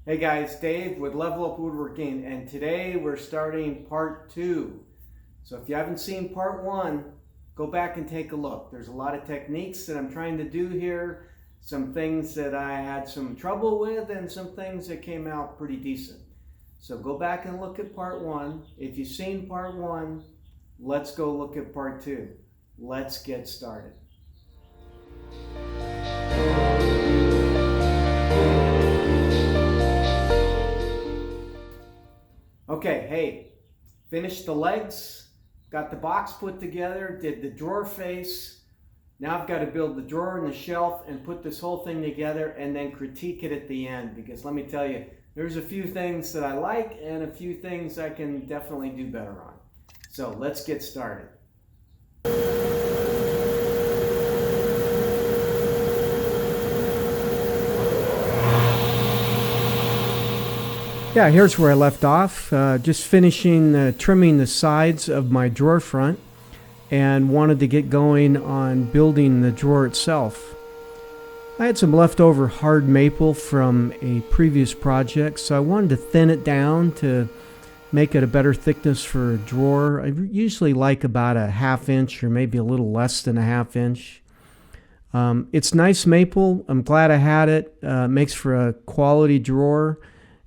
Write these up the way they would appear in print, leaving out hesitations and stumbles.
Hey guys, Dave with Level Up Woodworking, and today we're starting part 2. So if you haven't seen part 1, go back and take a look. There's a lot of techniques that I'm trying to do here, some things that I had some trouble with, and some things that came out pretty decent. So go back and look at part 1. If you've seen part 1, let's go look at part 2. Let's get started. Okay, hey, finished the legs, got the box put together, did the drawer face. Now I've got to build the drawer and the shelf and put this whole thing together and then critique it at the end, because let me tell you, there's a few things that I like and a few things I can definitely do better on. So let's get started. Yeah, here's where I left off. Just finishing trimming the sides of my drawer front and wanted to get going on building the drawer itself. I had some leftover hard maple from a previous project, so I wanted to thin it down to make it a better thickness for a drawer. I usually like about a 1/2 inch or maybe a little less than a 1/2 inch. It's nice maple. I'm glad I had it. It makes for a quality drawer.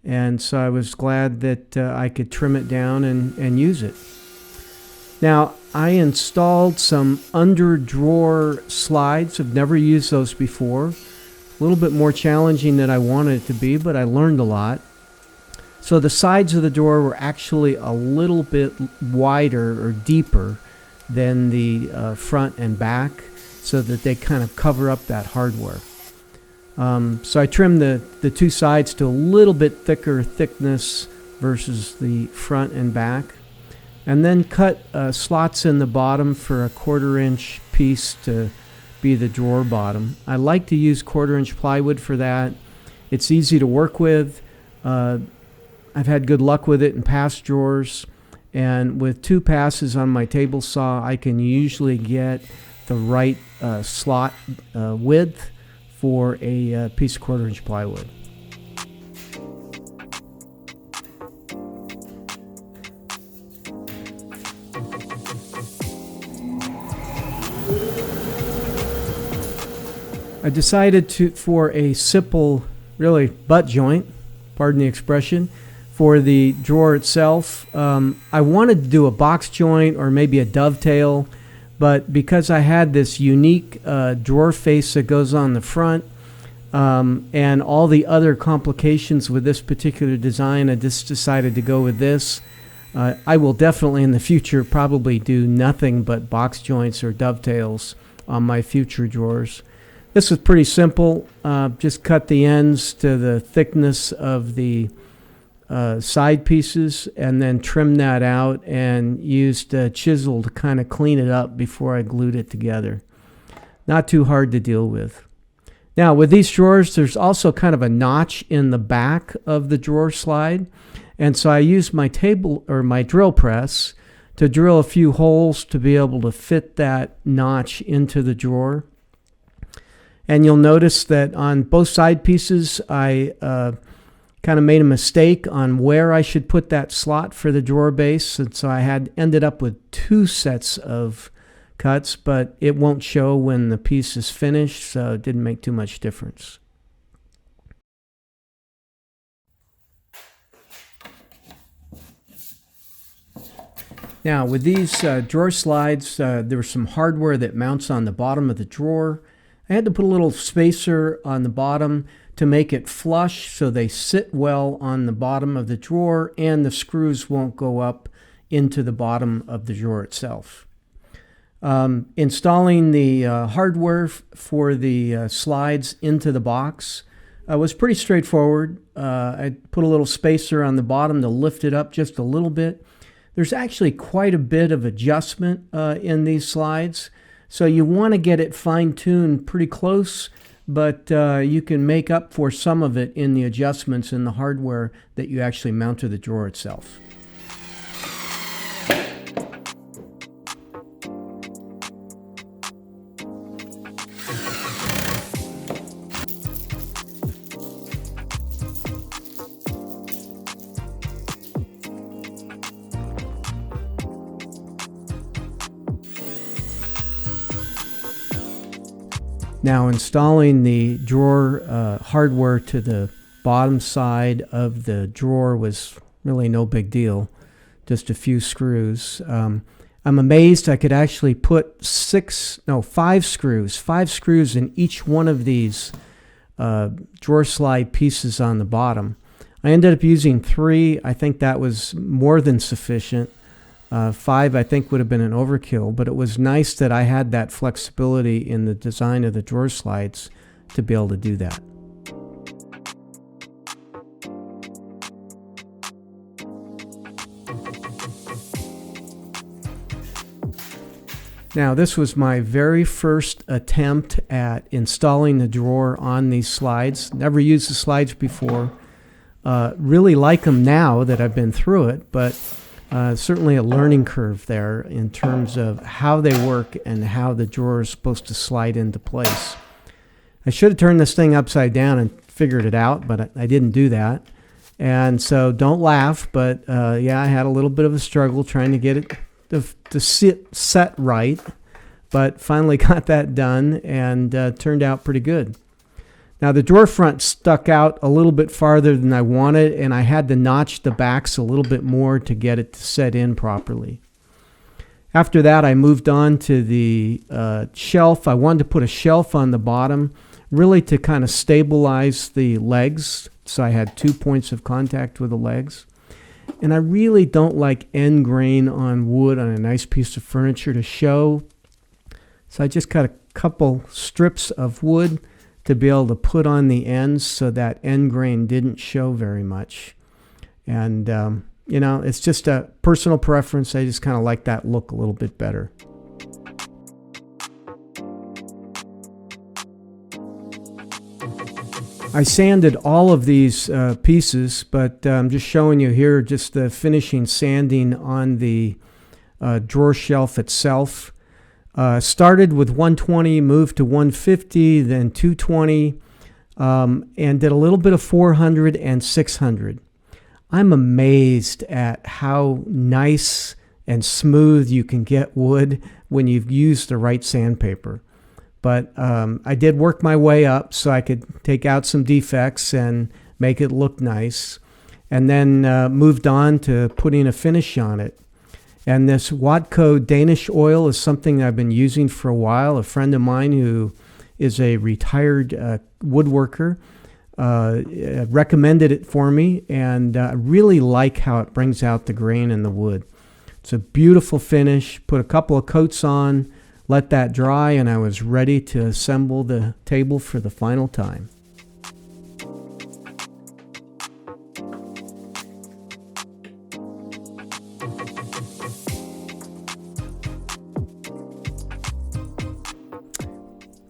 And so I was glad that I could trim it down and use it. Now, I installed some under drawer slides. I've never used those before. A little bit more challenging than I wanted it to be, but I learned a lot. So the sides of the drawer were actually a little bit wider or deeper than the front and back, so that they kind of cover up that hardware. So I trimmed the two sides to a little bit thicker thickness versus the front and back, and then cut slots in the bottom for a 1/4 inch piece to be the drawer bottom. I like to use 1/4 inch plywood for that. It's easy to work with. I've had good luck with it in past drawers, and with 2 passes on my table saw, I can usually get the right slot width for a piece of 1/4 inch plywood. I decided for a simple, really butt joint, pardon the expression, for the drawer itself. I wanted to do a box joint or maybe a dovetail, but because I had this unique drawer face that goes on the front and all the other complications with this particular design, I just decided to go with this. I will definitely in the future probably do nothing but box joints or dovetails on my future drawers. This is pretty simple. Just cut the ends to the thickness of the side pieces and then trim that out, and used a chisel to kind of clean it up before I glued it together. Not too hard to deal with. Now with these drawers, there's also kind of a notch in the back of the drawer slide, and so I used my table or my drill press to drill a few holes to be able to fit that notch into the drawer. And you'll notice that on both side pieces I kind of made a mistake on where I should put that slot for the drawer base, and so I ended up with 2 sets of cuts, but it won't show when the piece is finished, so it didn't make too much difference. Now with these drawer slides, there was some hardware that mounts on the bottom of the drawer. I had to put a little spacer on the bottom to make it flush so they sit well on the bottom of the drawer and the screws won't go up into the bottom of the drawer itself. Installing the hardware for the slides into the box was pretty straightforward. I put a little spacer on the bottom to lift it up just a little bit. There's actually quite a bit of adjustment in these slides, so you want to get it fine-tuned pretty close, but you can make up for some of it in the adjustments in the hardware that you actually mount to the drawer itself. Now installing the drawer hardware to the bottom side of the drawer was really no big deal, just a few screws. I'm amazed I could actually put five screws in each one of these drawer slide pieces on the bottom. I ended up using 3. I think that was more than sufficient. 5 I think would have been an overkill, but it was nice that I had that flexibility in the design of the drawer slides to be able to do that. Now this was my very first attempt at installing the drawer on these slides. Never used the slides before. Really like them now that I've been through it, but certainly a learning curve there in terms of how they work and how the drawer is supposed to slide into place. I should have turned this thing upside down and figured it out, but I didn't do that. And so don't laugh, but yeah, I had a little bit of a struggle trying to get it to set right, but finally got that done and turned out pretty good. Now the drawer front stuck out a little bit farther than I wanted, and I had to notch the backs a little bit more to get it to set in properly. After that, I moved on to the shelf. I wanted to put a shelf on the bottom, really to kind of stabilize the legs, so I had 2 points of contact with the legs. And I really don't like end grain on wood on a nice piece of furniture to show. So I just cut a couple strips of wood to be able to put on the ends so that end grain didn't show very much. And, you know, it's just a personal preference. I just kind of like that look a little bit better. I sanded all of these pieces, but I'm just showing you here just the finishing sanding on the drawer shelf itself. Started with 120, moved to 150, then 220, and did a little bit of 400 and 600. I'm amazed at how nice and smooth you can get wood when you've used the right sandpaper. But I did work my way up so I could take out some defects and make it look nice. And then moved on to putting a finish on it. And this Watco Danish oil is something I've been using for a while. A friend of mine who is a retired woodworker recommended it for me, and I really like how it brings out the grain in the wood. It's a beautiful finish. Put a couple of coats on, let that dry, and I was ready to assemble the table for the final time.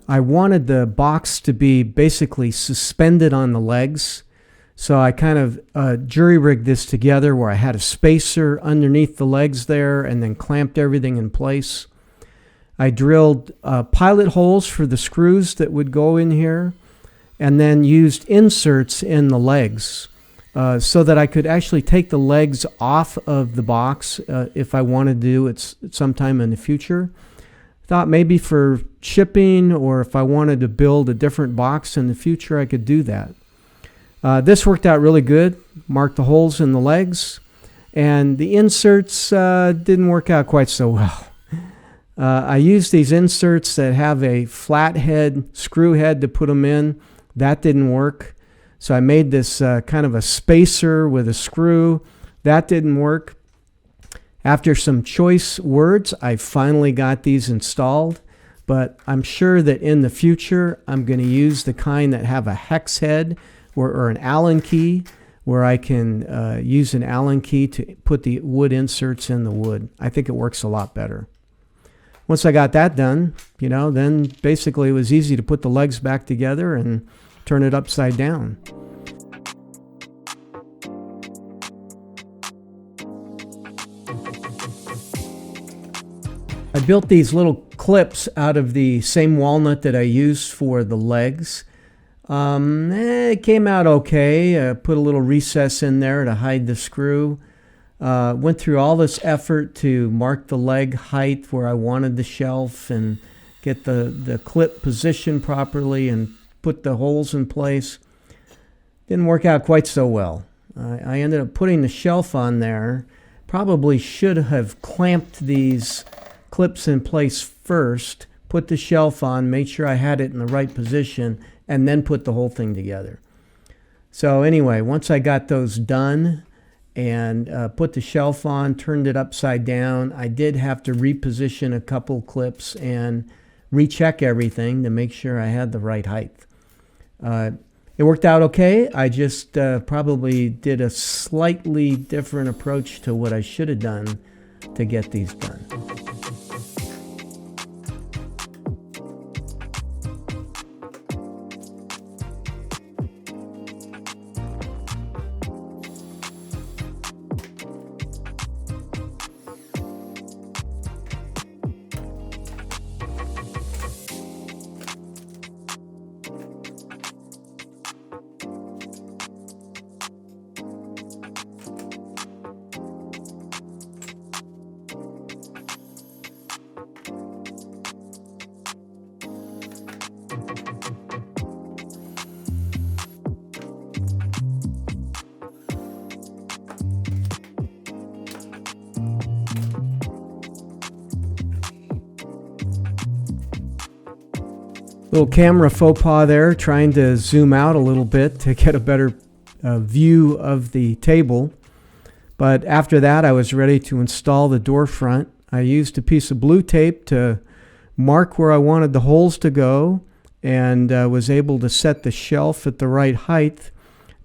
I wanted the box to be basically suspended on the legs, so I kind of jury-rigged this together where I had a spacer underneath the legs there and then clamped everything in place. I drilled pilot holes for the screws that would go in here, and then used inserts in the legs so that I could actually take the legs off of the box if I wanted to do it sometime in the future. Thought maybe for shipping, or if I wanted to build a different box in the future, I could do that. This worked out really good. Marked the holes in the legs, and the inserts didn't work out quite so well. I used these inserts that have a flat head, screw head to put them in. That didn't work. So I made this kind of a spacer with a screw. That didn't work. After some choice words, I finally got these installed, but I'm sure that in the future, I'm going to use the kind that have a hex head or an Allen key, where I can use an Allen key to put the wood inserts in the wood. I think it works a lot better. Once I got that done, then basically it was easy to put the legs back together and turn it upside down. I built these little clips out of the same walnut that I used for the legs. It came out okay. Put a little recess in there to hide the screw. Went through all this effort to mark the leg height where I wanted the shelf and get the clip positioned properly and put the holes in place. Didn't work out quite so well. I ended up putting the shelf on there. Probably should have clamped these clips in place first, put the shelf on, made sure I had it in the right position, and then put the whole thing together. So anyway, once I got those done and put the shelf on, turned it upside down, I did have to reposition a couple clips and recheck everything to make sure I had the right height. It worked out okay. I just probably did a slightly different approach to what I should have done to get these done. Little camera faux pas there, trying to zoom out a little bit to get a better view of the table. But after that, I was ready to install the door front. I used a piece of blue tape to mark where I wanted the holes to go, and was able to set the shelf at the right height.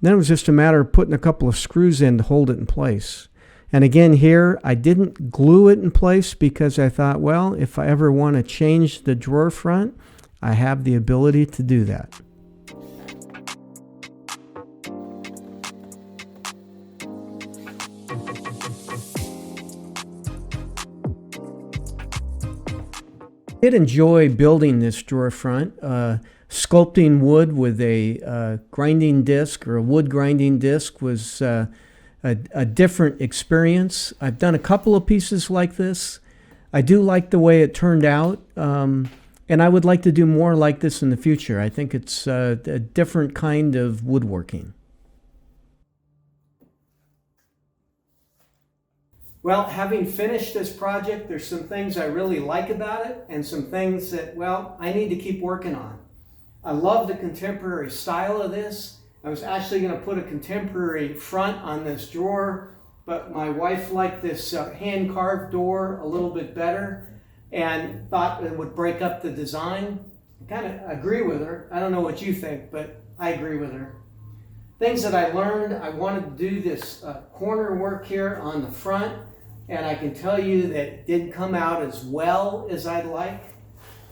Then it was just a matter of putting a couple of screws in to hold it in place. And again here, I didn't glue it in place because I thought, well, if I ever want to change the drawer front, I have the ability to do that. I did enjoy building this drawer front. Sculpting wood with a grinding disc or a wood grinding disc was a different experience. I've done a couple of pieces like this. I do like the way it turned out. And I would like to do more like this in the future. I think it's a different kind of woodworking. Well, having finished this project, there's some things I really like about it and some things that, well, I need to keep working on. I love the contemporary style of this. I was actually going to put a contemporary front on this drawer, but my wife liked this hand-carved door a little bit better and thought it would break up the design. I kind of agree with her. I don't know what you think, but I agree with her. Things that I learned, I wanted to do this corner work here on the front, and I can tell you that it didn't come out as well as I'd like.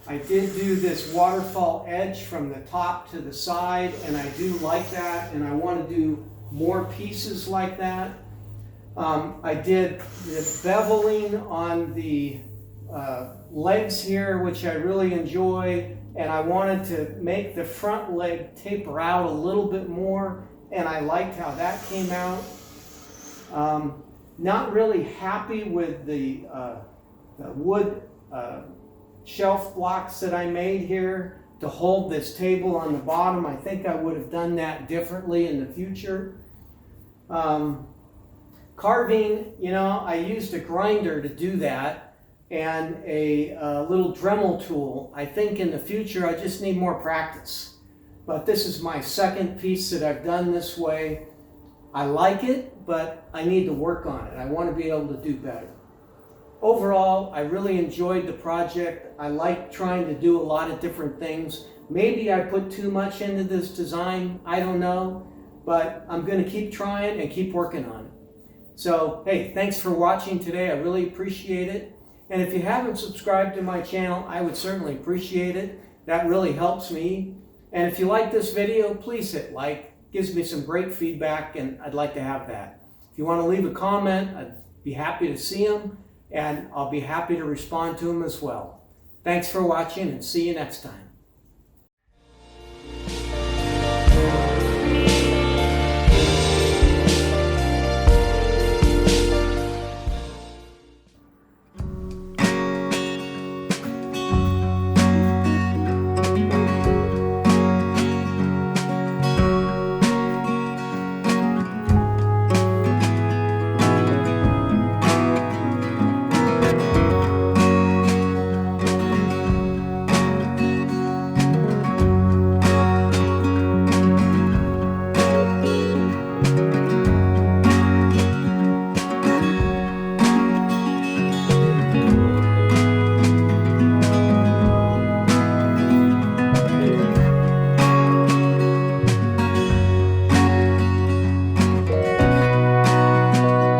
I did do this waterfall edge from the top to the side, and I do like that, and I want to do more pieces like that. I did the beveling on the legs here, which I really enjoy, and I wanted to make the front leg taper out a little bit more, and I liked how that came out. Not really happy with the wood shelf blocks that I made here to hold this table on the bottom. I think I would have done that differently in the future. Carving, you know, I used a grinder to do that and a little Dremel tool. I think in the future I just need more practice. But this is my second piece that I've done this way. I like it, but I need to work on it. I want to be able to do better. Overall, I really enjoyed the project. I like trying to do a lot of different things. Maybe I put too much into this design, I don't know, but I'm going to keep trying and keep working on it. So, hey, thanks for watching today. I really appreciate it. And if you haven't subscribed to my channel, I would certainly appreciate it. That really helps me. And if you like this video, please hit like. Gives me some great feedback, and I'd like to have that. If you want to leave a comment, I'd be happy to see them, and I'll be happy to respond to them as well. Thanks for watching, and see you next time.